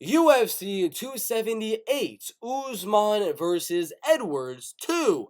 UFC 278, Usman versus Edwards 2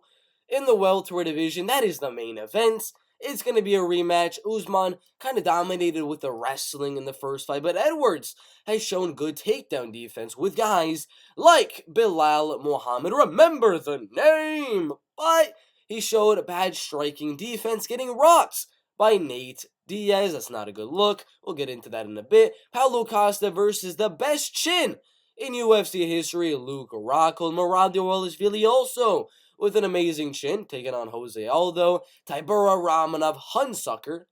in the welterweight division. That is the main event. It's going to be a rematch. Usman kind of dominated with the wrestling in the first fight, but Edwards has shown good takedown defense with guys like Bilal Muhammad. Remember the name! But he showed bad striking defense, getting rocked by Nate Diaz. That's not a good look. We'll get into that in a bit. Paulo Costa versus the best chin in UFC history, Luke Rockhold. Miranda Dvalishvili also with an amazing chin, taking on Jose Aldo. Tybura, Romanov, Hunsucker.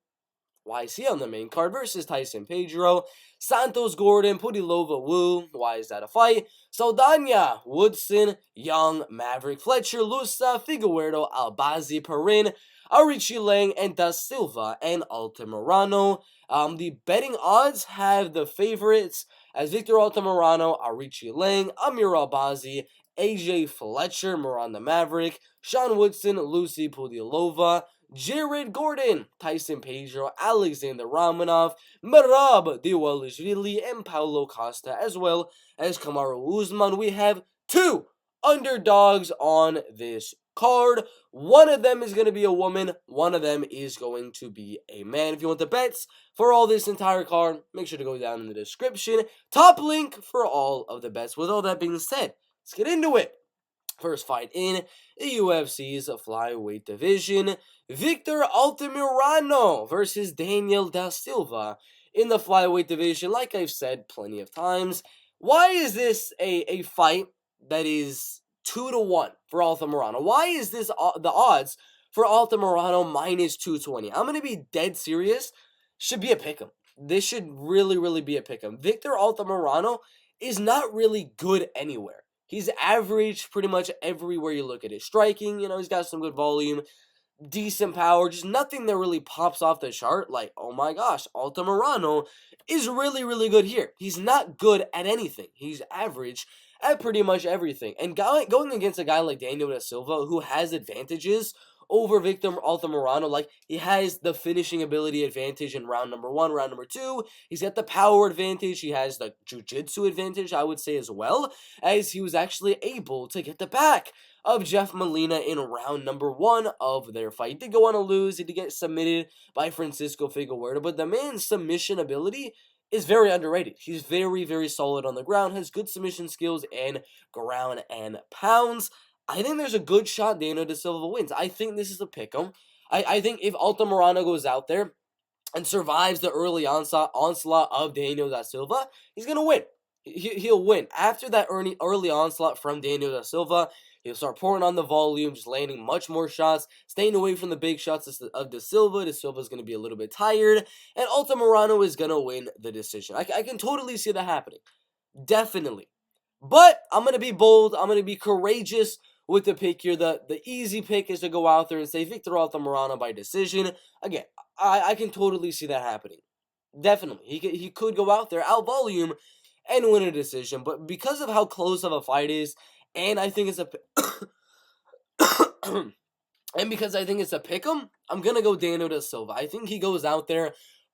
Why is he on the main card versus Tyson, Pedro? Santos, Gordon, Pudilova, Wu. Why is that a fight? Saldaña, Woodson, Young, Maverick, Fletcher, Loosa, Figueiredo, Albazi, Perrin, Aoriqileng, and Da Silva, and Altamirano. The betting odds have the favorites as Victor Altamirano, Aoriqileng, Amir Albazi, AJ Fletcher, Miranda Maverick, Sean Woodson, Lucie Pudilova, Jared Gordon, Tyson Pedro, Alexandr Romanov, Merab, Dvalishvili, and Paulo Costa, as well as Kamaru Usman. We have two underdogs on this card. One of them is going to be a woman. One of them is going to be a man. If you want the bets for all this entire card, make sure to go down in the description. Top link for all of the bets. With all that being said, let's get into it. First fight in the UFC's flyweight division. Victor Altamirano versus Daniel Da Silva in the flyweight division. Like I've said plenty of times, why is this a fight that is 2-1 for Altamirano? Why is this the odds for Altamirano minus 220? I'm going to be dead serious. Should be a pick'em. This should really be a pick'em. Victor Altamirano is not really good anywhere. He's average pretty much everywhere you look at it. Striking, he's got some good volume, decent power, just nothing that really pops off the chart. Like, oh my gosh, Altamirano is really good here. He's not good at anything. He's average at pretty much everything. And going against a guy like Daniel Da Silva, who has advantages over Victor Altamirano, like he has the finishing ability advantage in round number 1, round number 2. He's got the power advantage. He has the jiu-jitsu advantage, I would say, as well, as he was actually able to get the back of Jeff Molina in round number 1 of their fight. He did go on to lose. He did get submitted by Francisco Figueiredo, but the man's submission ability is very underrated. He's very solid on the ground, has good submission skills and ground and pounds. I think there's a good shot Daniel Da Silva wins. I think this is a pick'em. I think if Altamirano goes out there and survives the early onslaught of Daniel Da Silva, he's going to win. He'll win. After that early onslaught from Daniel Da Silva, he'll start pouring on the volume, just landing much more shots, staying away from the big shots of Da Silva. Da Silva's going to be a little bit tired, and Altamirano is going to win the decision. I can totally see that happening. Definitely. But I'm going to be bold. I'm going to be courageous with the pick here. The easy pick is to go out there and say Victor Altamirano by decision. Again, I can totally see that happening. Definitely. He could go out there, out volume, and win a decision. But because of how close of a fight is, and I think it's a and because I think it's a pick'em, I'm going to go Daniel Da Silva. I think he goes out there,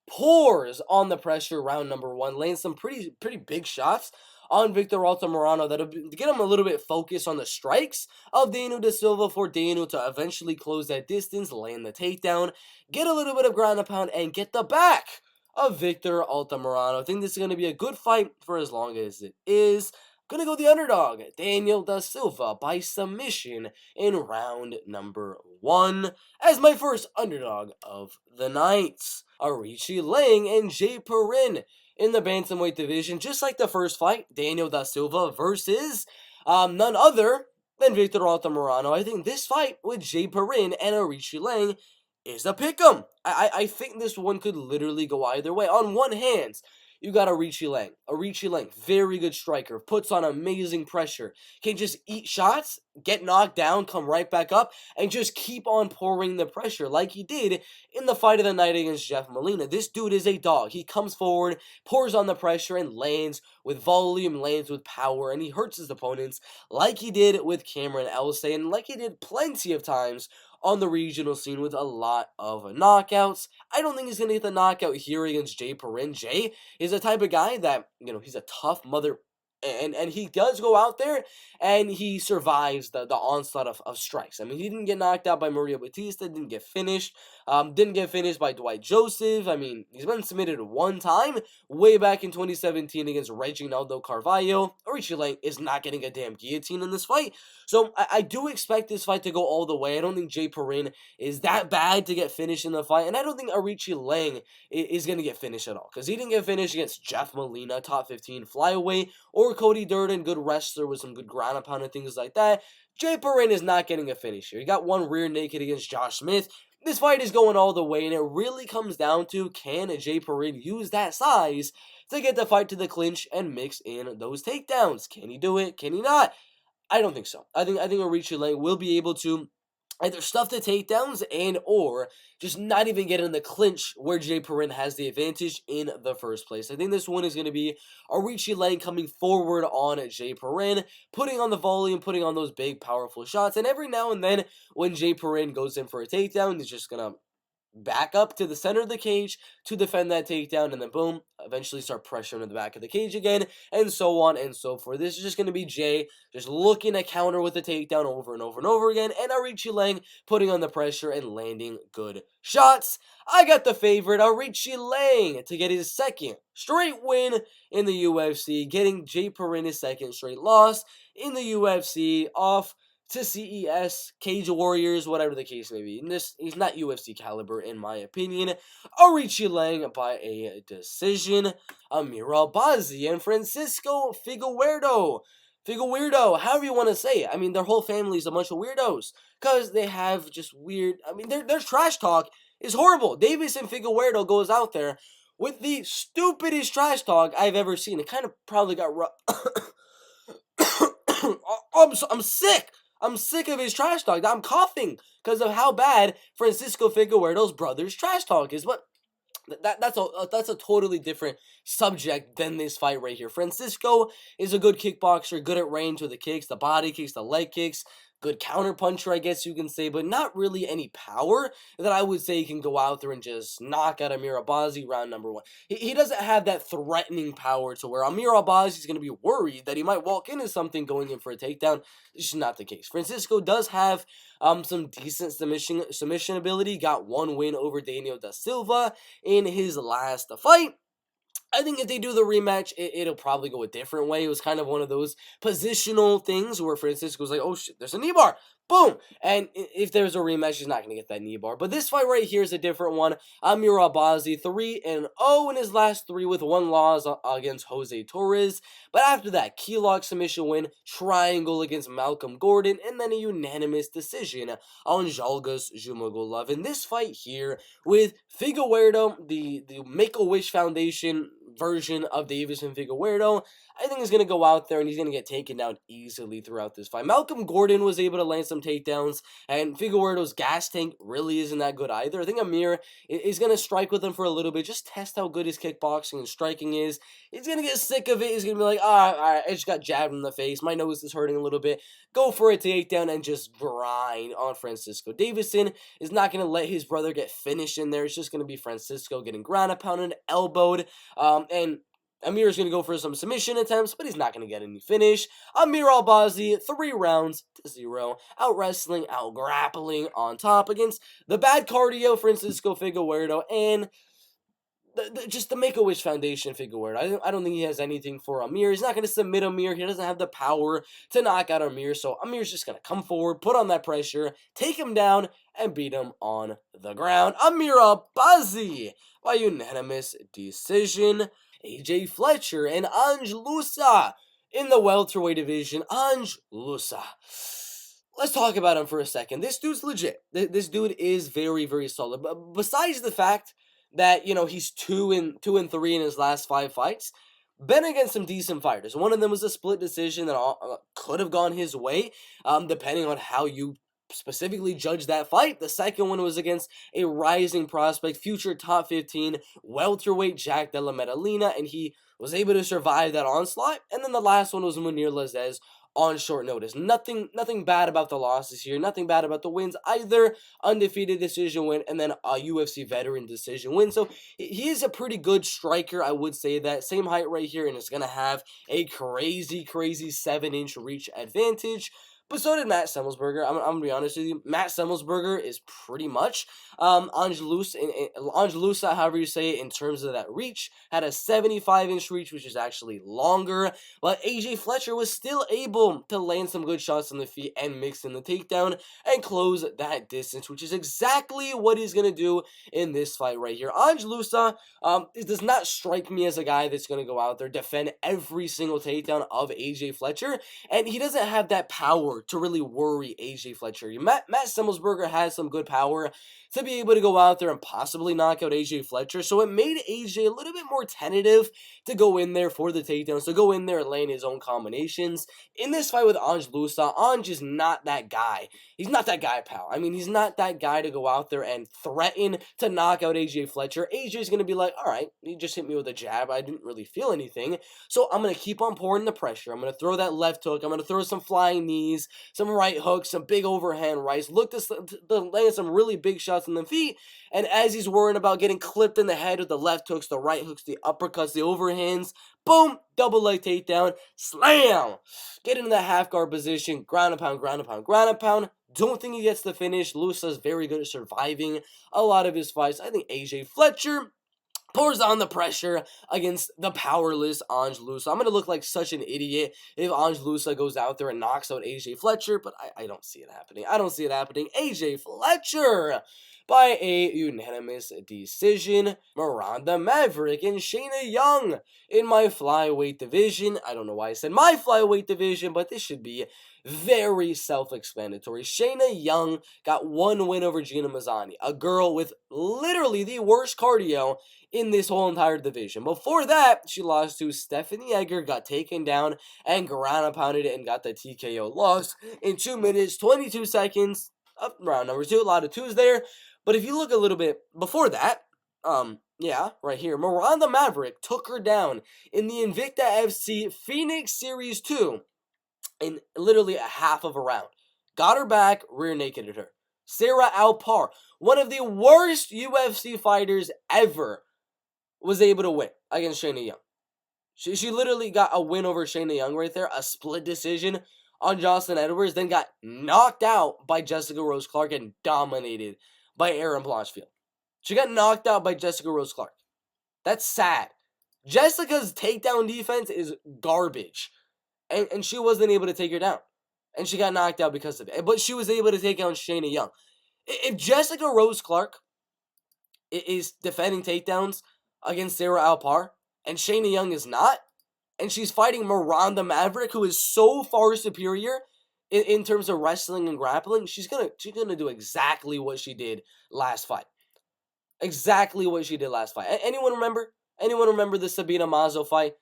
pours on the pressure round number 1, lands some pretty big shots on Victor Altamirano that'll get him a little bit focused on the strikes of Daniel Da Silva for Daniel to eventually close that distance, land the takedown, get a little bit of ground and pound, and get the back of Victor Altamirano. I think this is going to be a good fight for as long as it is. I'm going to go the underdog, Daniel Da Silva, by submission in round number 1 as my first underdog of the night. Aoriqileng and Perrin in the bantamweight division, just like the first fight, Daniel Da Silva versus none other than Victor Altamirano. I think this fight with Perrin and Aoriqileng is a pick'em. I think this one could literally go either way. On one hand, you got Aoriqileng. Aoriqileng, very good striker, puts on amazing pressure, can just eat shots, get knocked down, come right back up, and just keep on pouring the pressure like he did in the fight of the night against Jeff Molina. This dude is a dog. He comes forward, pours on the pressure, and lands with volume, lands with power, and he hurts his opponents like he did with Cameron Elsay, and like he did plenty of times on the regional scene with a lot of knockouts. I don't think he's going to get the knockout here against Perrin. Jay is the type of guy that, he's a tough mother And he does go out there and he survives the onslaught of strikes. I mean, he didn't get knocked out by Maria Batista, didn't get finished by Dwight Joseph. I mean, he's been submitted one time way back in 2017 against Reginaldo Carvalho. Aoriqileng is not getting a damn guillotine in this fight. So I do expect this fight to go all the way. I don't think Jay Perrin is that bad to get finished in the fight, and I don't think Aoriqileng is going to get finished at all, because he didn't get finished against Jeff Molina, top 15 flyweight, or Cody Durden, good wrestler with some good ground and pound and things like that. Jay Perrin is not getting a finish here. He got one rear naked against Josh Smith. This fight is going all the way, and it really comes down to, can Jay Perrin use that size to get the fight to the clinch and mix in those takedowns? Can he do it? Can he not? I don't think so. I think Aoriqileng will be able to either stuff the takedowns and or just not even get in the clinch where Jay Perrin has the advantage in the first place. I think this one is going to be Aoriqileng coming forward on Jay Perrin, putting on the volume, putting on those big, powerful shots, and every now and then when Jay Perrin goes in for a takedown, he's just going to back up to the center of the cage to defend that takedown, and then boom, eventually start pressuring in the back of the cage again, and so on and so forth. This is just going to be Jay just looking to counter with the takedown over and over and over again, and Aoriqileng putting on the pressure and landing good shots. I got the favorite, Aoriqileng, to get his second straight win in the UFC, getting Jay Perrin his second straight loss in the UFC off to CES, Cage Warriors, whatever the case may be. He's not UFC caliber, in my opinion. Aoriqileng by a decision. Amir Albazi and Francisco Figueiredo. However you want to say it. I mean, their whole family is a bunch of weirdos, because they have just weird, I mean, their trash talk is horrible. Davis and Figueiredo goes out there with the stupidest trash talk I've ever seen. It kind of probably got I'm sick. I'm sick of his trash talk. I'm coughing because of how bad Francisco Figueiredo's brother's trash talk is. But that's a totally different subject than this fight right here. Francisco is a good kickboxer, good at range with the kicks, the body kicks, the leg kicks. Good counter puncher, I guess you can say, but not really any power that I would say he can go out there and just knock out Amir Albazi round number one. He doesn't have that threatening power to where Amir Albazi is going to be worried that he might walk into something going in for a takedown. This is not the case. Francisco does have some decent submission ability. Got one win over Daniel da Silva in his last fight. I think if they do the rematch, it'll probably go a different way. It was kind of one of those positional things where Francisco was like, oh shit, there's a knee bar. Boom! And if there's a rematch, he's not going to get that knee bar. But this fight right here is a different one. Amir Albazi, 3-0 in his last three with one loss against Jose Torres. But after that, key lock submission win, triangle against Malcolm Gordon, and then a unanimous decision on Zhalgas Zhumagulov. In this fight here with Figueiredo, the Make-A-Wish Foundation version of Davis and Figueiredo, I think he's going to go out there and he's going to get taken down easily throughout this fight. Malcolm Gordon was able to land some takedowns, and Figueiredo's gas tank really isn't that good either. I think Amir is going to strike with him for a little bit, just test how good his kickboxing and striking is. He's going to get sick of it. He's going to be like, all right, I just got jabbed in the face. My nose is hurting a little bit. Go for a takedown and just grind on Francisco. Davison is not going to let his brother get finished in there. It's just going to be Francisco getting ground and pounded, elbowed, and Amir is going to go for some submission attempts, but he's not going to get any finish. Amir Albazi, 3-0, out-wrestling, out-grappling on top against the bad cardio Francisco Figueiredo and just the Make-A-Wish Foundation Figueiredo. I don't think he has anything for Amir. He's not going to submit Amir. He doesn't have the power to knock out Amir, so Amir's just going to come forward, put on that pressure, take him down, and beat him on the ground. Amir Albazi by unanimous decision. AJ Fletcher and Ange Loosa in the welterweight division. Ange Loosa. Let's talk about him for a second. This dude's legit. This dude is very, very solid. But besides the fact that, you know, he's 2-3 in his last 5 fights, been against some decent fighters. One of them was a split decision that could have gone his way, depending on how you specifically judge that fight. The second one was against a rising prospect, future top 15 welterweight Jack Della Maddalena, and he was able to survive that onslaught. And then the last one was Munir Lazzez on short notice. Nothing bad about the losses here. Nothing bad about the wins either. Undefeated decision win and then a UFC veteran decision win. So he is a pretty good striker, I would say that. Same height right here, and is going to have a crazy 7-inch reach advantage. But so did Matt Semmelsberger. I'm going to be honest with you. Matt Semmelsberger is pretty much Ange Loosa, however you say it, in terms of that reach. Had a 75-inch reach, which is actually longer. But AJ Fletcher was still able to land some good shots on the feet and mix in the takedown and close that distance, which is exactly what he's going to do in this fight right here. Ange Loosa it does not strike me as a guy that's going to go out there, defend every single takedown of AJ Fletcher, and he doesn't have that power to really worry AJ Fletcher. Matt Semmelsberger has some good power to be able to go out there and possibly knock out AJ Fletcher, so it made AJ a little bit more tentative to go in there for the takedowns, to go in there and land his own combinations. In this fight with Ange Loosa, Ange is not that guy. He's not that guy, pal. I mean, he's not that guy to go out there and threaten to knock out AJ Fletcher. AJ's going to be like, all right, he just hit me with a jab. I didn't really feel anything, so I'm going to keep on pouring the pressure. I'm going to throw that left hook. I'm going to throw some flying knees, some right hooks, some big overhand rights. Look to land some really big shots in the feet, and as he's worrying about getting clipped in the head with the left hooks, the right hooks, the uppercuts, the overhands, boom, double leg takedown, slam, get into that half guard position, ground and pound, ground and pound, ground and pound. Don't think he gets the finish. Loosa's very good at surviving a lot of his fights. I think AJ Fletcher pours on the pressure against the powerless Ange Loosa. I'm going to look like such an idiot if Ange Loosa goes out there and knocks out AJ Fletcher, but I don't see it happening. I don't see it happening. AJ Fletcher by a unanimous decision. Miranda, Maverick, and Shanna Young in my flyweight division. I don't know why I said my flyweight division, but this should be very self-explanatory. Shanna Young got one win over Gina Mazzani, a girl with literally the worst cardio in this whole entire division. Before that, she lost to Stephanie Egger, got taken down, and ground and pounded it and got the TKO loss in 2 minutes, 22 seconds. Up round number 2, a lot of 2s there. But if you look a little bit before that, yeah, right here, Miranda Maverick took her down in the Invicta FC Phoenix Series 2 in literally a half of a round. Got her back, rear nakeded her. Sarah Alpar, one of the worst UFC fighters ever, was able to win against Shanna Young. She literally got a win over Shanna Young right there, a split decision on Jocelyn Edwards, then got knocked out by Jessica Rose Clark and dominated by Erin Blanchfield. She got knocked out by Jessica Rose Clark. That's sad. Jessica's takedown defense is garbage. And she wasn't able to take her down. And she got knocked out because of it. But she was able to take down Shanna Young. If Jessica Rose Clark is defending takedowns against Sarah Alpar, and Shanna Young is not, and she's fighting Miranda Maverick, who is so far superior in terms of wrestling and grappling, she's gonna do exactly what she did last fight. Exactly what she did last fight. Anyone remember? Anyone remember the Sabina Mazo fight?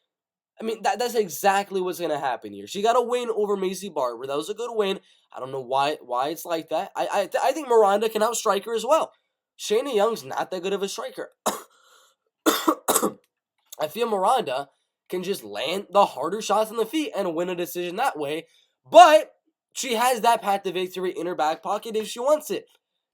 I mean, that's exactly what's going to happen here. She got a win over Macy Barber. That was a good win. I don't know why it's like that. I think Miranda can outstrike her as well. Shanna Young's not that good of a striker. I feel Miranda can just land the harder shots on the feet and win a decision that way. But she has that path to victory in her back pocket if she wants it.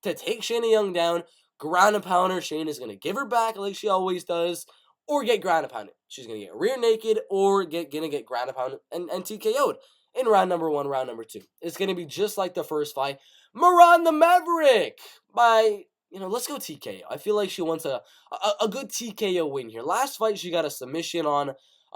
To take Shanna Young down, ground and pound her, Shanna's going to give her back like she always does, or get ground and pounded. She's going to get rear naked or gonna get ground and pounded and TKO'd in round number 1, round number 2. It's going to be just like the first fight. Miranda Maverick by, let's go TKO. I feel like she wants a good TKO win here. Last fight, she got a submission on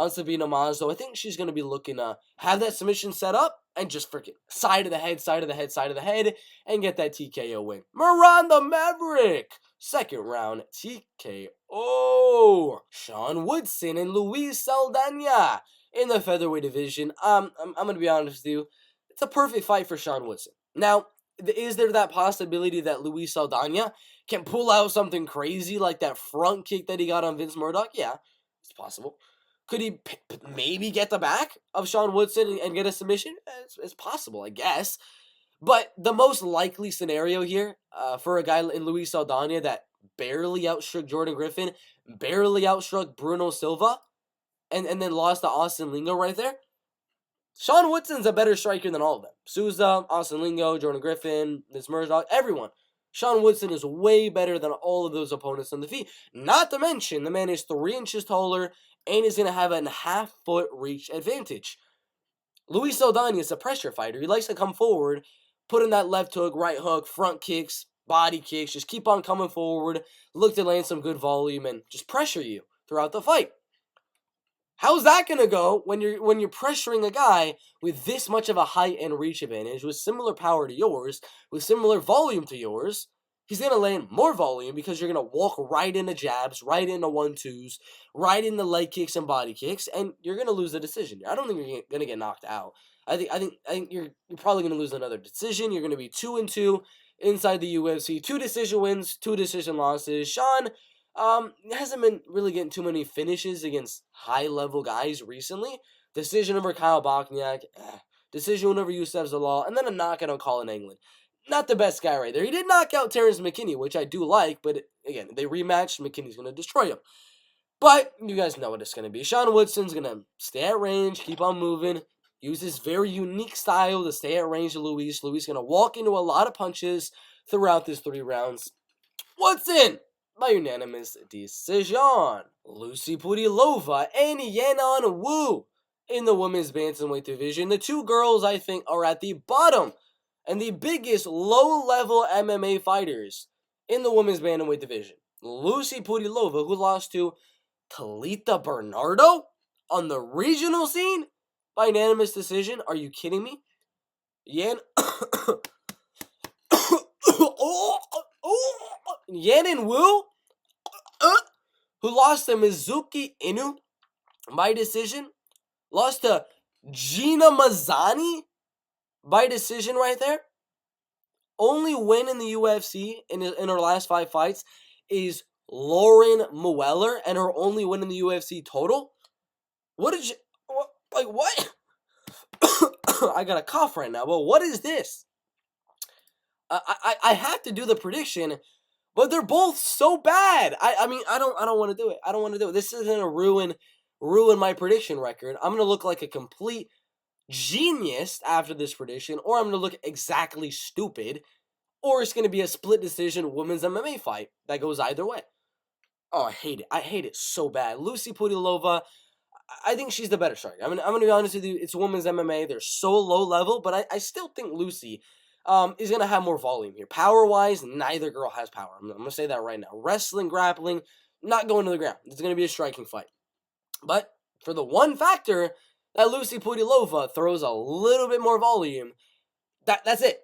Sabina Mazo. I think she's going to be looking to have that submission set up and just freaking side of the head, and get that TKO win. Miranda Maverick! Second round TKO. Sean Woodson and Luis Saldaña in the featherweight division. I'm going to be honest with you. It's a perfect fight for Sean Woodson. Now, is there that possibility that Luis Saldaña can pull out something crazy like that front kick that he got on Vince Murdoch? Yeah, it's possible. Could he maybe get the back of Sean Woodson and get a submission? It's possible, I guess. But the most likely scenario here for a guy in Luis Saldaña that barely outstruck Jordan Griffin, barely outstruck Bruno Silva, and then lost to Austin Lingo right there, Sean Woodson's a better striker than all of them. Souza, Austin Lingo, Jordan Griffin, this Murdoch, everyone. Sean Woodson is way better than all of those opponents on the feet. Not to mention, the man is 3 inches taller and is going to have a half-foot reach advantage. Luis Saldaña is a pressure fighter. He likes to come forward, put in that left hook, right hook, front kicks, body kicks, just keep on coming forward, look to land some good volume, and just pressure you throughout the fight. How's that gonna go when you're pressuring a guy with this much of a height and reach advantage, with similar power to yours, with similar volume to yours? He's gonna land more volume because you're gonna walk right into jabs, right into 1-2s, right into leg kicks and body kicks, and you're gonna lose the decision. I don't think you're gonna get knocked out. I think you're probably gonna lose another decision. You're gonna be 2-2 inside the UFC. 2 decision wins, 2 decision losses. Sean hasn't been really getting too many finishes against high-level guys recently. Decision over Kyle Bochniak, decision over Youssef Zalal, and then a knockout on Colin England. Not the best guy right there. He did knock out Terrence McKinney, which I do like, but again, they rematched. McKinney's going to destroy him. But you guys know what it's going to be. Sean Woodson's going to stay at range, keep on moving, use his very unique style to stay at range of Luis. Luis going to walk into a lot of punches throughout this 3 rounds. Woodson! By unanimous decision. Lucie Pudilova and Yanan Wu in the women's bantamweight division. The 2 girls, I think, are at the bottom and the biggest low-level MMA fighters in the women's bantamweight division. Lucie Pudilova, who lost to Talita Bernardo on the regional scene by unanimous decision. Are you kidding me? Yanan Wu, who lost to Mizuki Inu by decision, lost to Gina Mazzani by decision right there. Only win in the UFC in her last 5 fights is Lauren Mueller, and her only win in the UFC total. What? I got a cough right now. Well, what is this? I have to do the prediction, but they're both so bad. I mean, I don't want to do it. I don't want to do it. This isn't gonna ruin my prediction record. I'm gonna look like a complete genius after this prediction, or I'm gonna look exactly stupid, or it's gonna be a split decision women's MMA fight that goes either way. Oh, I hate it. I hate it so bad. Lucie Pudilova, I think she's the better striker. I'm gonna be honest with you. It's women's MMA. They're so low level, but I still think Lucie is going to have more volume here. Power-wise, neither girl has power. I'm going to say that right now. Wrestling, grappling, not going to the ground. It's going to be a striking fight. But for the one factor that Lucie Pudilova throws a little bit more volume, that's it.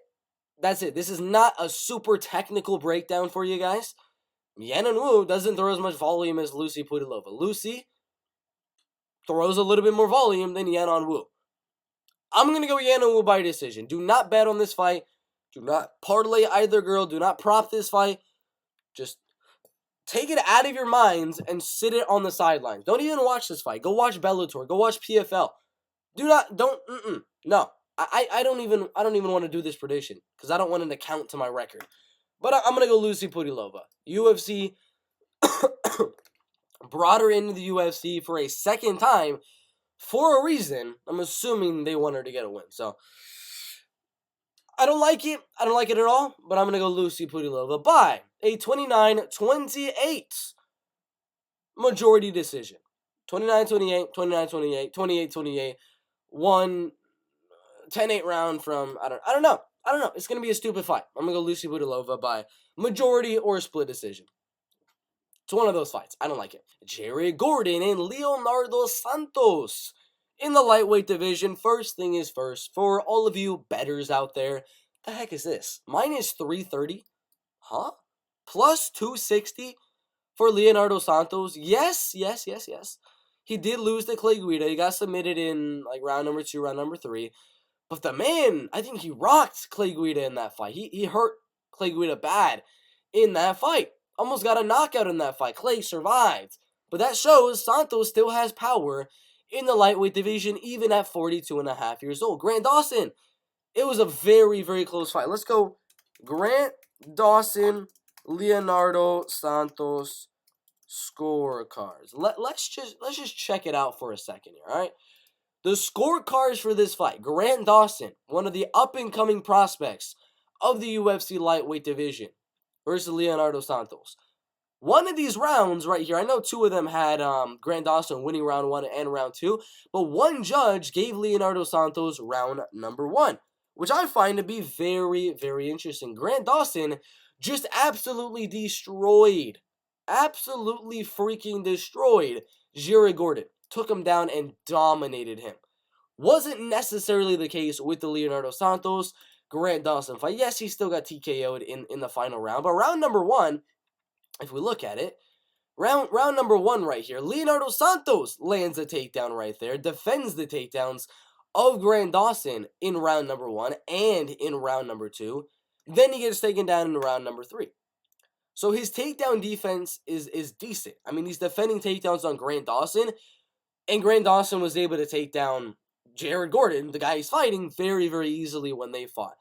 That's it. This is not a super technical breakdown for you guys. Yanan Wu doesn't throw as much volume as Lucie Pudilova. Lucie throws a little bit more volume than Yanan Wu. I'm going to go Yanan Wu by decision. Do not bet on this fight. Do not parlay either girl. Do not prop this fight. Just take it out of your minds and sit it on the sidelines. Don't even watch this fight. Go watch Bellator. Go watch PFL. No. I don't even want to do this prediction because I don't want it to count to my record. But I'm going to go Lucie Pudilova. UFC brought her into the UFC for a second time for a reason. I'm assuming they want her to get a win. So, I don't like it. I don't like it at all. But I'm going to go Lucie Pudilova by a 29-28 majority decision. 29-28, 29-28, 28-28. 10-8 round from, I don't know. It's going to be a stupid fight. I'm going to go Lucie Pudilova by majority or split decision. It's one of those fights. I don't like it. Jerry Gordon and Leonardo Santos in the lightweight division. First thing is first. For all of you bettors out there, the heck is this? Minus 330? Huh? Plus 260 for Leonardo Santos? Yes. He did lose to Clay Guida. He got submitted in like round number 2, round number 3. But the man, I think he rocked Clay Guida in that fight. He hurt Clay Guida bad in that fight. Almost got a knockout in that fight. Clay survived. But that shows Santos still has power in the lightweight division, even at 42.5 years old. Grant Dawson, it was a very, very close fight. Let's go Grant Dawson, Leonardo Santos scorecards. Let's just check it out for a second here, all right? The scorecards for this fight: Grant Dawson, one of the up-and-coming prospects of the UFC lightweight division, versus Leonardo Santos. One of these rounds right here, I know two of them had Grant Dawson winning round 1 and round 2, but one judge gave Leonardo Santos round number 1, which I find to be very, very interesting. Grant Dawson just absolutely absolutely freaking destroyed Jared Gordon. Took him down and dominated him. Wasn't necessarily the case with the Leonardo Santos Grant Dawson fight. Yes, he still got TKO'd in the final round, but round number 1, if we look at it, round number 1 right here, Leonardo Santos lands a takedown right there, defends the takedowns of Grant Dawson in round number 1 and in round number 2. Then he gets taken down in round number 3. So his takedown defense is decent. I mean, he's defending takedowns on Grant Dawson, and Grant Dawson was able to take down Jared Gordon, the guy he's fighting, very, very easily when they fought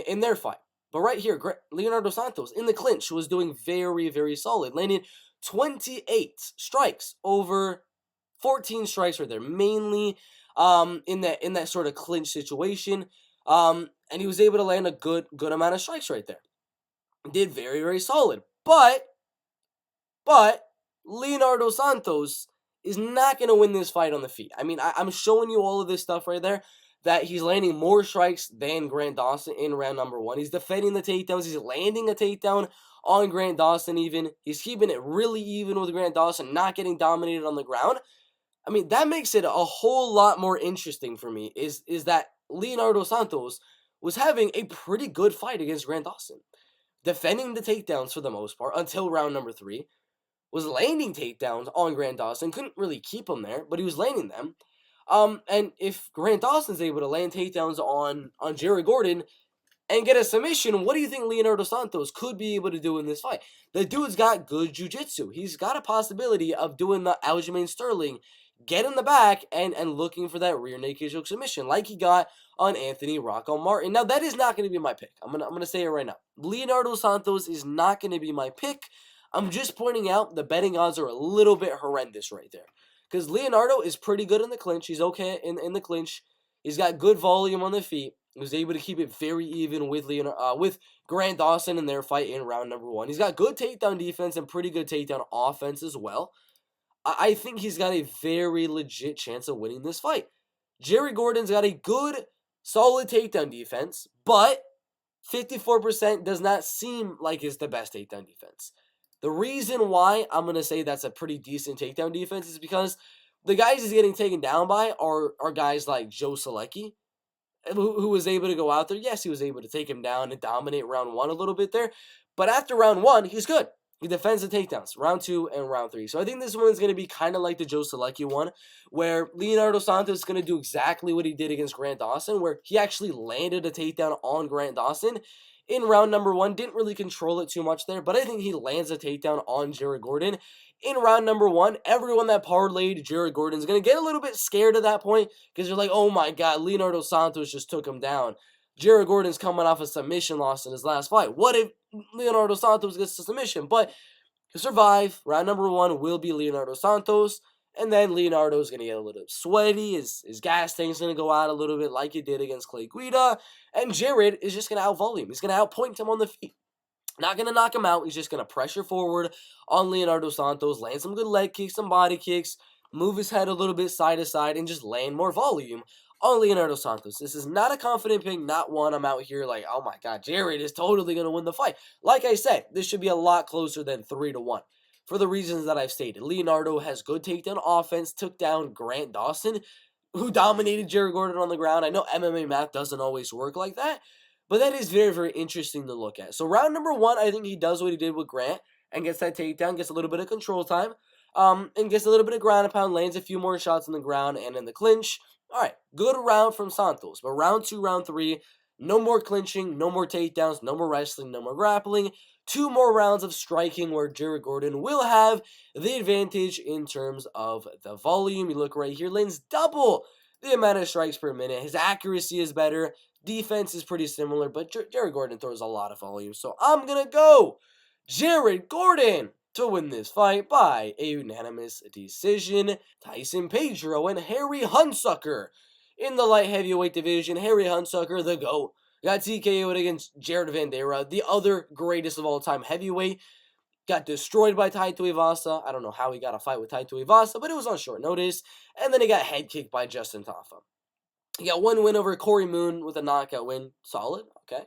in their fight. But right here, Leonardo Santos in the clinch was doing very, very solid, landing 28 strikes over 14 strikes right there, mainly in that sort of clinch situation. And he was able to land a good amount of strikes right there. Did very, very solid. But Leonardo Santos is not going to win this fight on the feet. I mean, I'm showing you all of this stuff right there, that he's landing more strikes than Grant Dawson in round number 1. He's defending the takedowns. He's landing a takedown on Grant Dawson even. He's keeping it really even with Grant Dawson, not getting dominated on the ground. I mean, that makes it a whole lot more interesting for me, is that Leonardo Santos was having a pretty good fight against Grant Dawson. Defending the takedowns for the most part until round number 3. Was landing takedowns on Grant Dawson. Couldn't really keep him there, but he was landing them. And if Grant Dawson's able to land takedowns on Jared Gordon and get a submission, what do you think Leonardo Santos could be able to do in this fight? The dude's got good jiu-jitsu. He's got a possibility of doing the Aljamain Sterling, get in the back and looking for that rear naked choke submission like he got on Anthony Rocco Martin. Now, that is not going to be my pick. I'm gonna say it right now. Leonardo Santos is not going to be my pick. I'm just pointing out the betting odds are a little bit horrendous right there. Because Leonardo is pretty good in the clinch. He's okay in the clinch. He's got good volume on the feet. He was able to keep it very even with Grant Dawson in their fight in round number 1. He's got good takedown defense and pretty good takedown offense as well. I think he's got a very legit chance of winning this fight. Jared Gordon's got a good, solid takedown defense, but 54% does not seem like it's the best takedown defense. The reason why I'm going to say that's a pretty decent takedown defense is because the guys he's getting taken down by are guys like Joe Solecki, who was able to go out there. Yes, he was able to take him down and dominate round 1 a little bit there, but after round 1, he's good. He defends the takedowns, round 2 and round 3. So I think this one is going to be kind of like the Joe Solecki one, where Leonardo Santos is going to do exactly what he did against Grant Dawson, where he actually landed a takedown on Grant Dawson in round number 1. Didn't really control it too much there, but I think he lands a takedown on Jared Gordon in round number 1. Everyone that parlayed Jared Gordon is going to get a little bit scared at that point, because you're like, oh my god, Leonardo Santos just took him down. Jared Gordon's coming off a submission loss in his last fight. What if Leonardo Santos gets the submission? But he'll survive. Round number 1 will be Leonardo Santos. And then Leonardo's going to get a little sweaty. His gas tank's going to go out a little bit like he did against Clay Guida. And Jared is just going to out-volume. He's going to outpoint him on the feet. Not going to knock him out. He's just going to pressure forward on Leonardo Santos, land some good leg kicks, some body kicks, move his head a little bit side to side, and just land more volume on Leonardo Santos. This is not a confident pick, not one I'm out here like, oh my god, Jared is totally going to win the fight. Like I said, this should be a lot closer than 3-1. For the reasons that I've stated. Leonardo has good takedown offense, took down Grant Dawson, who dominated Jared Gordon on the ground. I know MMA math doesn't always work like that, but that is very, very interesting to look at. So round number 1, I think he does what he did with Grant and gets that takedown, gets a little bit of control time, and gets a little bit of ground and pound, lands a few more shots on the ground and in the clinch. All right, good round from Santos. But round 2, round 3, no more clinching, no more takedowns, no more wrestling, no more grappling. 2 more rounds of striking where Jared Gordon will have the advantage in terms of the volume. You look right here, lands double the amount of strikes per minute. His accuracy is better. Defense is pretty similar, but Jared Gordon throws a lot of volume. So I'm going to go Jared Gordon to win this fight by a unanimous decision. Tyson Pedro and Harry Hunsucker in the light heavyweight division. Harry Hunsucker, the GOAT, got TKO'd against Jared Vandeira, the other greatest of all time heavyweight. Got destroyed by Tai Tuivasa. I don't know how he got a fight with Tai Tuivasa, but it was on short notice. And then he got head kicked by Justin Tafa. He got one win over Corey Moon with a knockout win. Solid. Okay.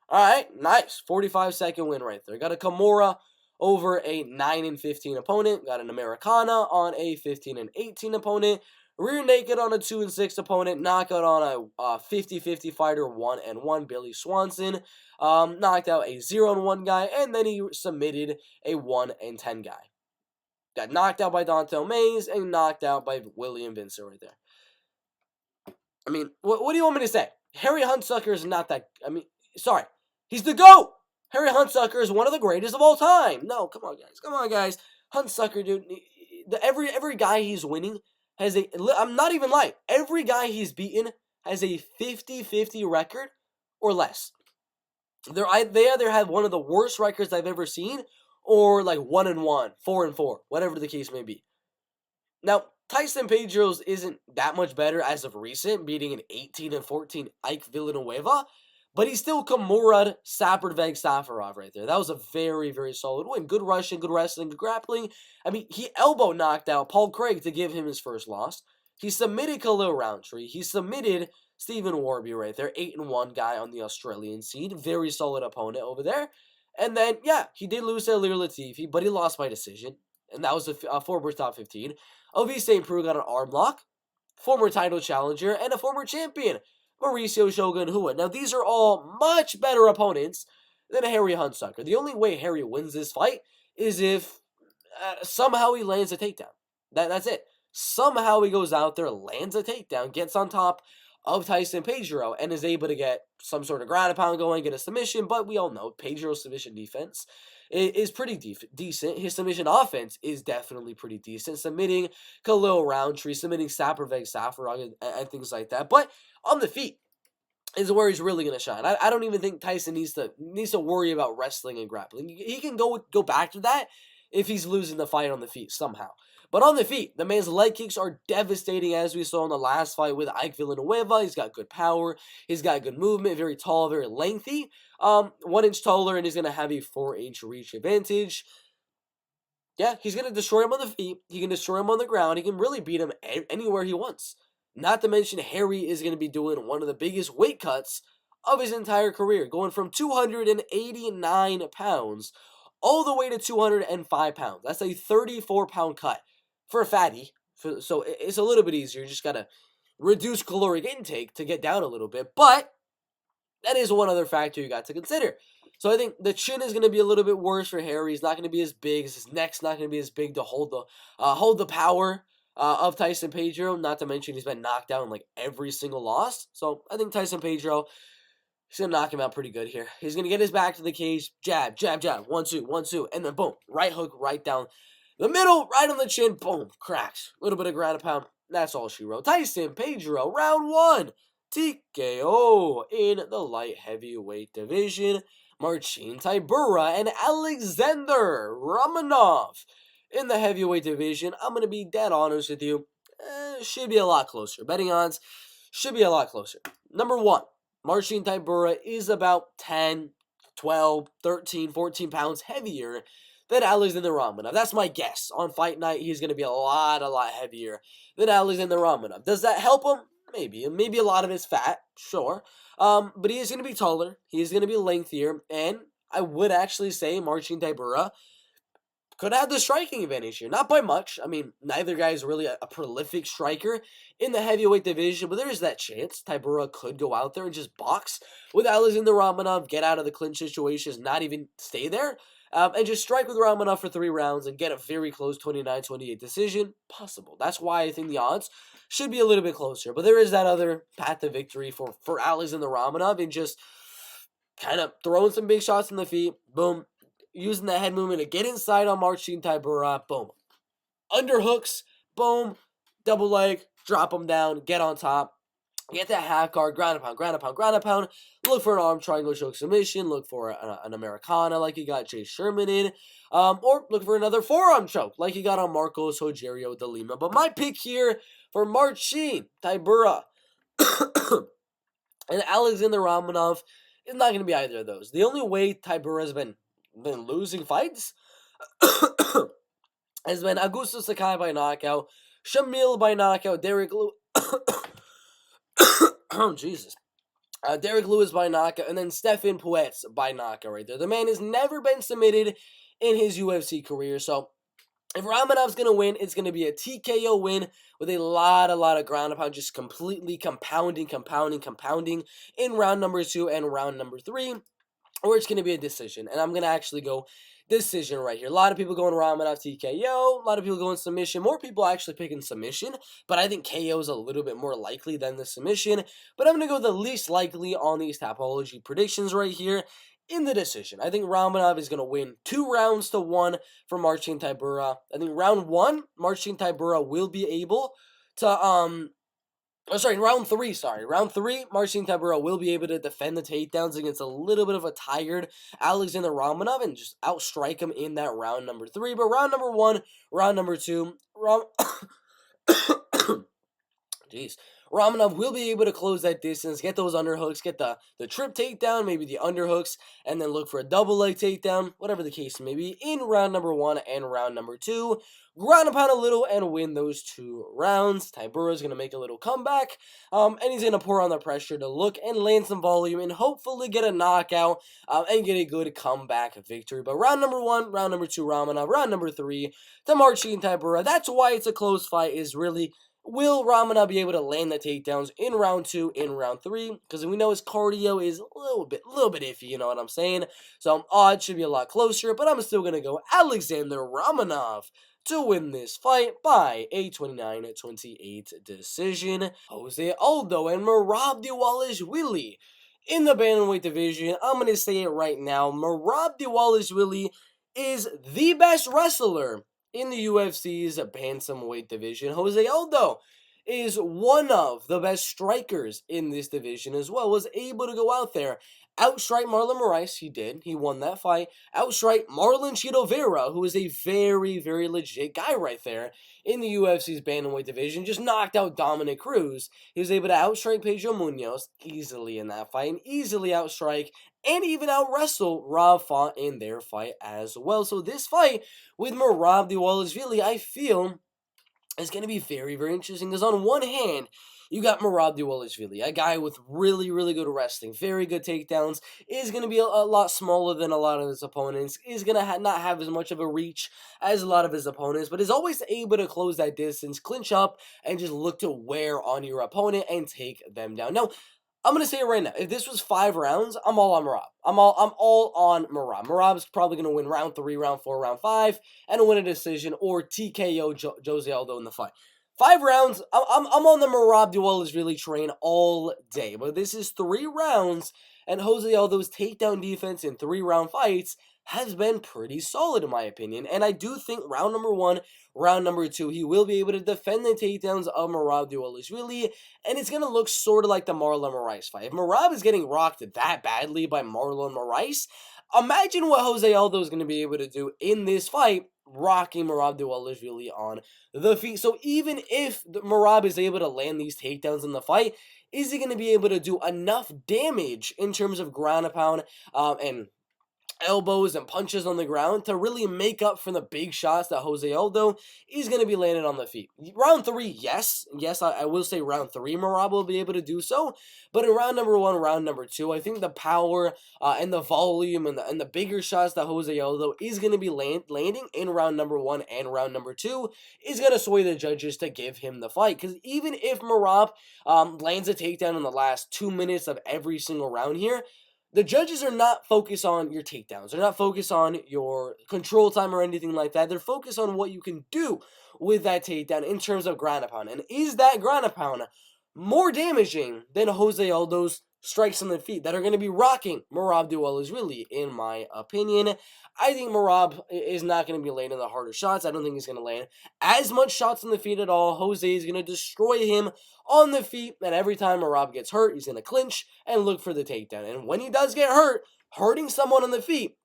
All right. Nice. 45-second win right there. Got a Kimura over a 9-15 opponent. Got an Americana on a 15-18 opponent. Rear naked on a 2-6 opponent. Knockout on a 50-50 fighter, 1-1, Billy Swanson. Knocked out a 0-1 guy, and then he submitted a 1-10 guy. Got knocked out by Dontel Mays and knocked out by William Vincent right there. I mean, what do you want me to say? Harry Hunsucker is not that... I mean, sorry. He's the GOAT! Harry Hunsucker is one of the greatest of all time. No, come on, guys. Come on, guys. Hunsucker, dude. Every guy he's winning has a... I'm not even lying. Every guy he's beaten has a 50-50 record or less. They either have one of the worst records I've ever seen or like 1-1, 4-4, whatever the case may be. Now, Tyson Pedro's isn't that much better as of recent, beating an 18-14 Ike Villanueva, but he's still Kimura Saperdveg Safarov right there. That was a very, very solid win. Good rushing, good wrestling, good grappling. I mean, he elbow knocked out Paul Craig to give him his first loss. He submitted Khalil Roundtree. He submitted Stephen Warby right there, 8-1 guy on the Australian scene. Very solid opponent over there. And then, yeah, he did lose to Alir Latifi, but he lost by decision. And that was a former top 15. Ovi St. Preux got an arm lock. Former title challenger and a former champion, Mauricio Shogun Hua. Now, these are all much better opponents than Harry Hunsucker. The only way Harry wins this fight is if somehow he lands a takedown. That's it. Somehow he goes out there, lands a takedown, gets on top of Tyson Pedro, and is able to get some sort of ground and pound going, get a submission. But we all know Pedro's submission defense is pretty decent. His submission offense is definitely pretty decent. Submitting Khalil Roundtree, submitting Saperdveg Safarov, and things like that. But on the feet is where he's really going to shine. I don't even think Tyson needs to worry about wrestling and grappling. He can go back to that if he's losing the fight on the feet somehow. But on the feet, the man's leg kicks are devastating, as we saw in the last fight with Ike Villanueva. He's got good power. He's got good movement. Very tall, very lengthy. 1 inch taller, and he's going to have a 4-inch reach advantage. Yeah, he's going to destroy him on the feet. He can destroy him on the ground. He can really beat him anywhere he wants. Not to mention, Harry is going to be doing one of the biggest weight cuts of his entire career, going from 289 pounds all the way to 205 pounds. That's a 34-pound cut. For a fatty, so it's a little bit easier. You just got to reduce caloric intake to get down a little bit. But that is one other factor you got to consider. So I think the chin is going to be a little bit worse for Harry. He's not going to be as big. His neck's not going to be as big to hold the power of Tyson Pedro. Not to mention he's been knocked out in like every single loss. So I think Tyson Pedro, he's going to knock him out pretty good here. He's going to get his back to the cage. Jab, jab, jab. 1-2, 1-2. And then boom. Right hook right down the middle, right on the chin, boom, cracks. A little bit of ground and pound. That's all she wrote. Tyson Pedro, round 1. TKO in the light heavyweight division. Marcin Tybura and Alexandr Romanov in the heavyweight division. I'm going to be dead honest with you. Should be a lot closer. Betting odds should be a lot closer. Number 1, Marcin Tybura is about 10, 12, 13, 14 pounds heavier than Alexandr Romanov. That's my guess. On fight night, he's going to be a lot heavier than Alexandr Romanov. Does that help him? Maybe. Maybe a lot of it's fat, sure. But he is going to be taller. He is going to be lengthier. And I would actually say Marcin Tybura could have the striking advantage here. Not by much. I mean, neither guy is really a prolific striker in the heavyweight division, but there is that chance Tybura could go out there and just box with Alexandr Romanov, get out of the clinch situations, not even stay there. And just strike with Romanov for 3 rounds and get a very close 29-28 decision. Possible. That's why I think the odds should be a little bit closer. But there is that other path to victory for Alexandr Romanov and just kind of throwing some big shots in the feet. Boom. Using that head movement to get inside on Marcin Tybura. Boom. Underhooks. Boom. Double leg. Drop him down. Get on top. Get that half guard, ground and pound, ground and pound, ground and pound. Look for an arm triangle choke submission. Look for an Americana like you got Jay Sherman in. Or look for another forearm choke like you got on Marcos Rogerio de Lima. But my pick here for Marcin, Tybura, and Alexandr Romanov is not going to be either of those. The only way Tybura has been losing fights has been Augusto Sakai by knockout, Shamil by knockout, Derek Lewis. Oh, Jesus. Derek Lewis by knockout, and then Stefan Puetz by knockout right there. The man has never been submitted in his UFC career, so if Romanov's going to win, it's going to be a TKO win with a lot of ground and pound, just completely compounding in round number 2 and round number 3, or it's going to be a decision, and I'm going to actually go decision right here. A lot of people going Romanov TKO, a lot of people going submission, more people actually picking submission, but I think KO is a little bit more likely than the submission, but I'm going to go the least likely on these Tapology predictions right here in the decision. I think Romanov is going to win 2-1 for Marcin Tybura. I think round 1, Marcin Tybura will be able to, round 3, Round 3, Marcin Tybura will be able to defend the takedowns against a little bit of a tired Alexandr Romanov and just outstrike him in that round number 3. But round number 1, round number 2, Romanov will be able to close that distance, get those underhooks, get the trip takedown, maybe the underhooks, and then look for a double leg takedown, whatever the case may be, in round number 1 and round number 2. Ground and pound a little and win those 2 rounds. Tybura is going to make a little comeback, and he's going to pour on the pressure to look and land some volume and hopefully get a knockout and get a good comeback victory. But round number 1, round number 2, Romanov, round number 3, to Marcin Tybura. That's why it's a close fight, is really, will Romanov be able to land the takedowns in round 2, in round 3? Because we know his cardio is a little bit iffy, you know what I'm saying? So odds should be a lot closer, but I'm still going to go Alexandr Romanov to win this fight by a 29-28 decision. Jose Aldo and Merab Dvalishvili in the bantamweight division. I'm going to say it right now. Merab Dvalishvili is the best wrestler in the UFC's bantamweight division. Jose Aldo is one of the best strikers in this division as well. Was able to go out there, outstrike Marlon Moraes. He did. He won that fight. Outstrike Marlon Chito Vera, who is a very legit guy right there in the UFC's bantamweight division. Just knocked out Dominic Cruz. He was able to outstrike Pedro Munoz easily in that fight, and easily outstrike and even out-wrestle Rob Font in their fight as well. So this fight with Merab Dvalishvili, I feel, is going to be very interesting. Because on one hand, you got Merab Dvalishvili, a guy with really good wrestling, very good takedowns, is going to be a lot smaller than a lot of his opponents, is going to not have as much of a reach as a lot of his opponents, but is always able to close that distance, clinch up, and just look to wear on your opponent and take them down. Now, I'm going to say it right now. If this was 5 rounds, I'm all on Merab. I'm all on Merab. Merab's probably going to win round 3, round 4, round 5, and win a decision or TKO Jose Aldo in the fight. 5 rounds, I'm on the Merab Dvalishvili train all day. But this is 3 rounds, and Jose Aldo's takedown defense in 3-round fights has been pretty solid in my opinion. And I do think round number 1, round number 2, he will be able to defend the takedowns of Merab Dvalishvili, and it's going to look sort of like the Marlon Moraes fight. If Merab is getting rocked that badly by Marlon Moraes, imagine what Jose Aldo is going to be able to do in this fight, rocking Merab Dvalishvili on the feet. So even if Merab is able to land these takedowns in the fight, is he going to be able to do enough damage in terms of ground and pound and elbows and punches on the ground to really make up for the big shots that Jose Aldo is going to be landing on the feet? Round 3, yes, I will say round 3 Merab will be able to do so, but in round number 1, round number 2, I think the power and the volume and the bigger shots that Jose Aldo is going to be landing in round number 1 and round number 2 is going to sway the judges to give him the fight. Because even if Merab lands a takedown in the last 2 minutes of every single round here, the judges are not focused on your takedowns. They're not focused on your control time or anything like that. They're focused on what you can do with that takedown in terms of ground and pound. And is that ground and pound more damaging than Jose Aldo's strikes on the feet that are going to be rocking Merab Dvalishvili, in my opinion. I think Merab is not going to be landing the harder shots. I don't think he's going to land as much shots on the feet at all. Jose is going to destroy him on the feet, and every time Merab gets hurt, he's going to clinch and look for the takedown. And when he does get hurt, hurting someone on the feet,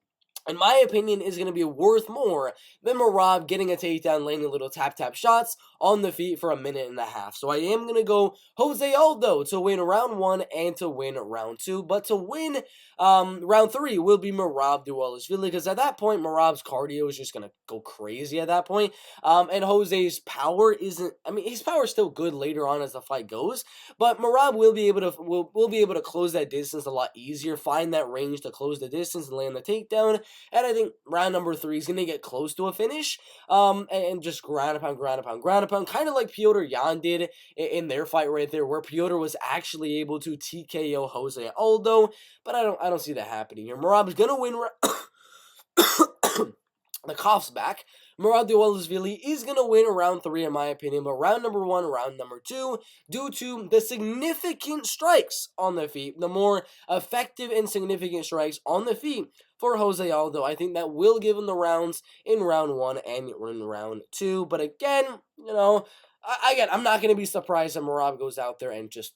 in my opinion, is going to be worth more than Merab getting a takedown, landing little tap-tap shots on the feet for a minute and a half. So I am going to go Jose Aldo to win round 1 and to win round 2. But to win round 3 will be Merab Dvalishvili, because at that point, Merab's cardio is just going to go crazy at that point. And Jose's power isn't, I mean, his power is still good later on as the fight goes, but Merab will be able to will be able to close that distance a lot easier, find that range to close the distance and land the takedown. And I think round number 3 is going to get close to a finish, and just ground and pound, kind of like Piotr Yan did in their fight right there, where Piotr was actually able to TKO Jose Aldo, but I don't see that happening here. Merab is going to win. The cough's back. Merab Dvalishvili is going to win round 3, in my opinion, but round number 1, round number 2, due to the significant strikes on the feet, the more effective and significant strikes on the feet for Jose Aldo, I think that will give him the rounds in round 1 and in round 2. But again, you know, I'm not going to be surprised if Merab goes out there and just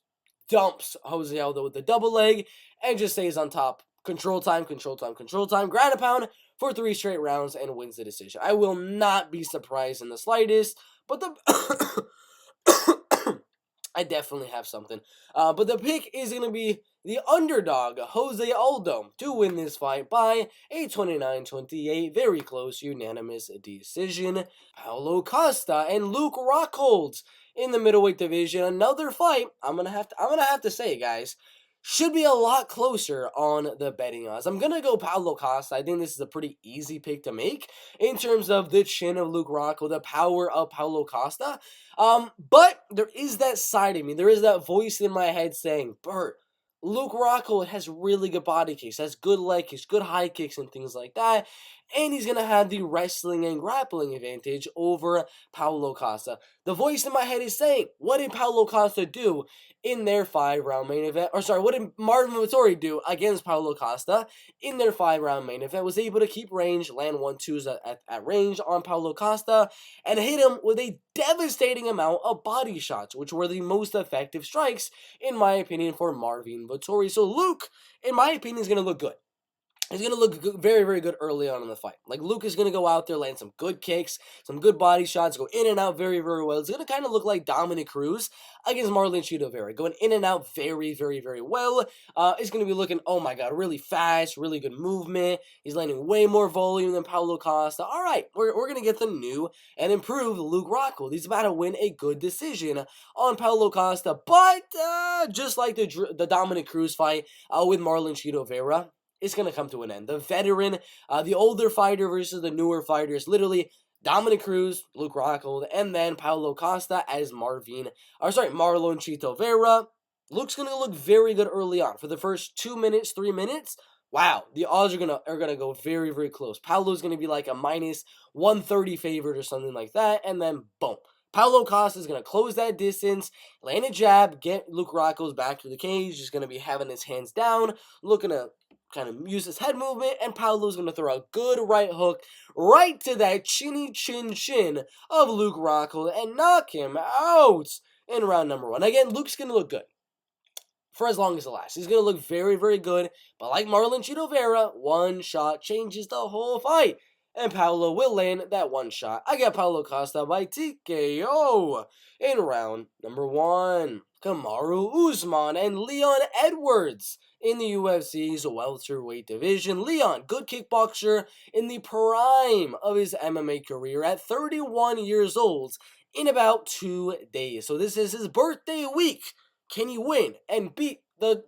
dumps Jose Aldo with the double leg and just stays on top. Control time, ground and pound for 3 straight rounds and wins the decision. I will not be surprised in the slightest, but the I definitely have something. But the pick is going to be the underdog, Jose Aldo, to win this fight by a 29-28, very close, unanimous decision. Paulo Costa and Luke Rockhold in the middleweight division. Another fight, I'm gonna have to say, guys, should be a lot closer on the betting odds. I'm going to go Paulo Costa. I think this is a pretty easy pick to make in terms of the chin of Luke Rockhold, the power of Paulo Costa. But there is that side of me. There is that voice in my head saying, Bert, Luke Rockhold has really good body kicks, has good leg kicks, good high kicks and things like that. And he's going to have the wrestling and grappling advantage over Paulo Costa. The voice in my head is saying, what did Paulo Costa do in their 5-round main event? Or sorry, what did Marvin Vettori do against Paulo Costa in their 5-round main event? Was able to keep range, land 1-2s at range on Paulo Costa, and hit him with a devastating amount of body shots, which were the most effective strikes, in my opinion, for Marvin Vettori. So Luke, in my opinion, is going to look good. He's going to look good, very, very good early on in the fight. Like, Luke is going to go out there, land some good kicks, some good body shots, go in and out very, very well. It's going to kind of look like Dominic Cruz against Marlon Chito Vera, going in and out very, very, very well. It's going to be looking, oh my God, really fast, really good movement. He's landing way more volume than Paulo Costa. All right, we're going to get the new and improved Luke Rockhold. He's about to win a good decision on Paulo Costa, but just like the Dominic Cruz fight with Marlon Chito Vera, it's going to come to an end. The veteran, the older fighter versus the newer fighters, literally Dominic Cruz, Luke Rockhold, and then Paulo Costa as Marlon Chito Vera. Luke's going to look very good early on. For the first 2 minutes, 3 minutes, wow, the odds are gonna go very, very close. Paulo's going to be like a minus 130 favorite or something like that, and then boom. Paulo Costa is going to close that distance, land a jab, get Luke Rockhold back to the cage. He's going to be having his hands down, looking to kind of use his head movement, and Paulo's going to throw a good right hook right to that chinny chin of Luke Rockhold and knock him out in round number 1. Again, Luke's going to look good for as long as it lasts. He's going to look very, very good, but like Marlon Chito Vera, one shot changes the whole fight, and Paulo will land that one shot. I got Paulo Costa by TKO in round number 1. Kamaru Usman and Leon Edwards in the UFC's welterweight division. Leon, good kickboxer in the prime of his MMA career at 31 years old in about 2 days. So this is his birthday week. Can he win and beat the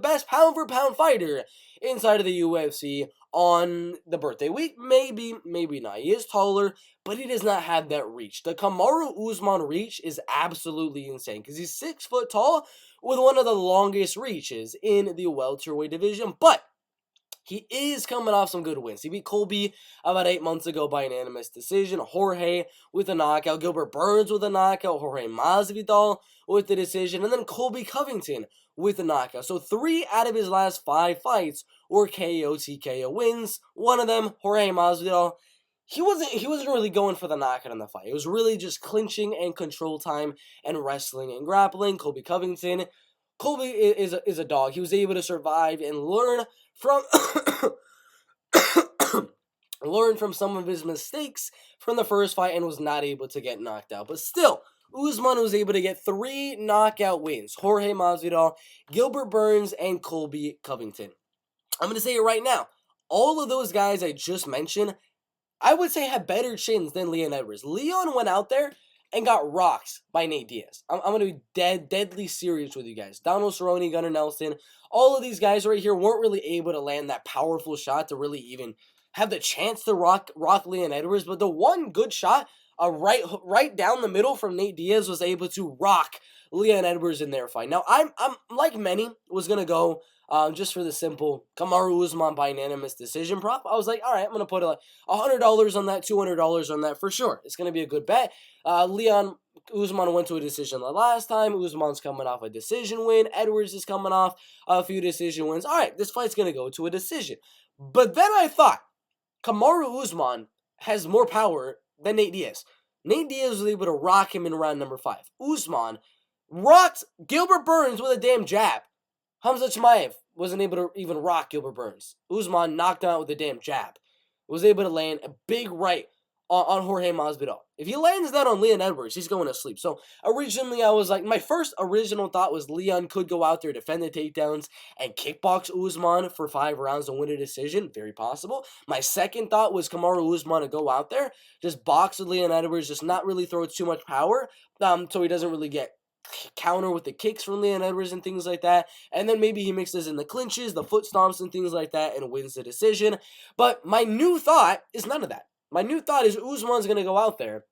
best pound-for-pound fighter inside of the UFC on the birthday week? Maybe, maybe not. He is taller, but he does not have that reach. The Kamaru Usman reach is absolutely insane because he's 6 foot tall with one of the longest reaches in the welterweight division, but He is coming off some good wins. He beat Colby about 8 months ago by unanimous decision. Jorge with a knockout. Gilbert Burns with a knockout. Jorge Masvidal with the decision. And then Colby Covington with a knockout. So 3 out of his last 5 fights were KO TKO wins. One of them, Jorge Masvidal, he wasn't really going for the knockout in the fight. It was really just clinching and control time and wrestling and grappling. Colby Covington, Colby is a dog. He was able to survive and learn from learn from some of his mistakes from the first fight and was not able to get knocked out. But still, Usman was able to get 3 knockout wins. Jorge Masvidal, Gilbert Burns, and Colby Covington. I'm going to say it right now. All of those guys I just mentioned, I would say have better chins than Leon Edwards. Leon went out there and got rocked by Nate Diaz. I'm going to be deadly serious with you guys. Donald Cerrone, Gunnar Nelson, all of these guys right here weren't really able to land that powerful shot to really even have the chance to rock Leon Edwards. But the one good shot, right down the middle from Nate Diaz, was able to rock Leon Edwards in their fight. Now, I'm like many, was going to go just for the simple Kamaru Usman by unanimous decision prop. I was like, all right, I'm going to put $100 on that, $200 on that for sure. It's going to be a good bet. Leon Usman went to a decision the last time. Usman's coming off a decision win. Edwards is coming off a few decision wins. All right, this fight's going to go to a decision. But then I thought, Kamaru Usman has more power than Nate Diaz. Nate Diaz was able to rock him in round number 5. Usman rocked Gilbert Burns with a damn jab. Khamzat Chimaev wasn't able to even rock Gilbert Burns. Usman knocked him out with a damn jab. Was able to land a big right on Jorge Masvidal. If he lands that on Leon Edwards, he's going to sleep. So originally I was like, my first original thought was Leon could go out there, defend the takedowns, and kickbox Usman for 5 rounds and win a decision. Very possible. My second thought was Kamaru Usman to go out there, just box with Leon Edwards, just not really throw too much power, so he doesn't really get counter with the kicks from Leon Edwards and things like that, and then maybe he mixes in the clinches, the foot stomps and things like that, and wins the decision. But my new thought is none of that. My new thought is Usman's going to go out there,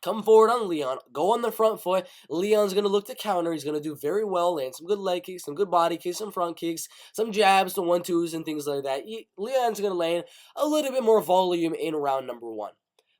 come forward on Leon, go on the front foot. Leon's going to look to counter. He's going to do very well, land some good leg kicks, some good body kicks, some front kicks, some jabs, some 1-2s and things like that. Leon's going to land a little bit more volume in round number 1.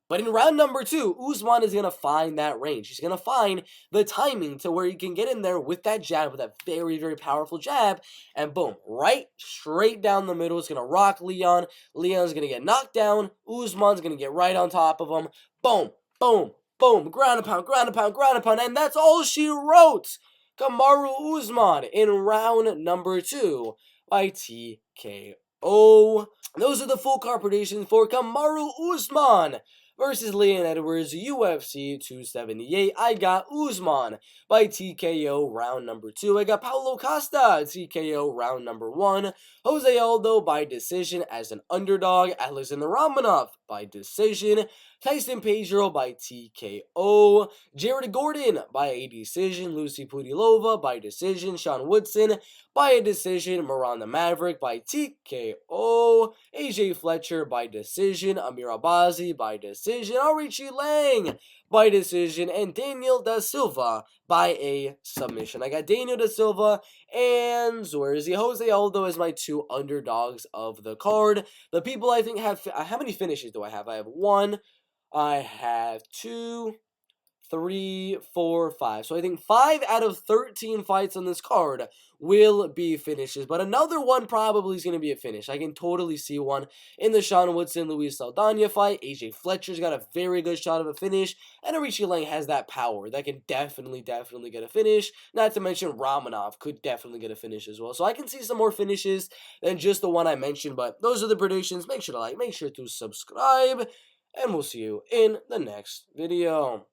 But in round number 2, Usman is going to find that range. He's going to find the timing to where he can get in there with that jab, with that very, very powerful jab, and boom, right straight down the middle. It's going to rock Leon. Leon's going to get knocked down. Usman's going to get right on top of him. Boom, boom, boom, ground and pound, ground and pound, ground and pound, and that's all she wrote. Kamaru Usman in round number 2 by TKO. Those are the full card predictions for Kamaru Usman versus Leon Edwards, UFC 278. I got Usman by TKO round number 2. I got Paulo Costa TKO round number 1. Jose Aldo by decision as an underdog. Alexandr Romanov by decision. Tyson Pedro by TKO. Jared Gordon by a decision. Lucie Pudilova by decision. Sean Woodson by a decision. Miranda Maverick by TKO. AJ Fletcher by decision. Amir Albazi by decision. Aoriqileng by decision. And Daniel da Silva by a submission. I got Daniel da Silva and where is he? Jose Aldo as my 2 underdogs of the card. The people I think have, how many finishes do I have? I have 1. I have 2, 3, 4, 5. So I think 5 out of 13 fights on this card will be finishes. But another one probably is going to be a finish. I can totally see one in the Sean Woodson-Luis Saldaña fight. AJ Fletcher's got a very good shot of a finish. And Aoriqileng has that power that can definitely get a finish. Not to mention Romanov could definitely get a finish as well. So I can see some more finishes than just the one I mentioned. But those are the predictions. Make sure to like, make sure to subscribe. And we'll see you in the next video.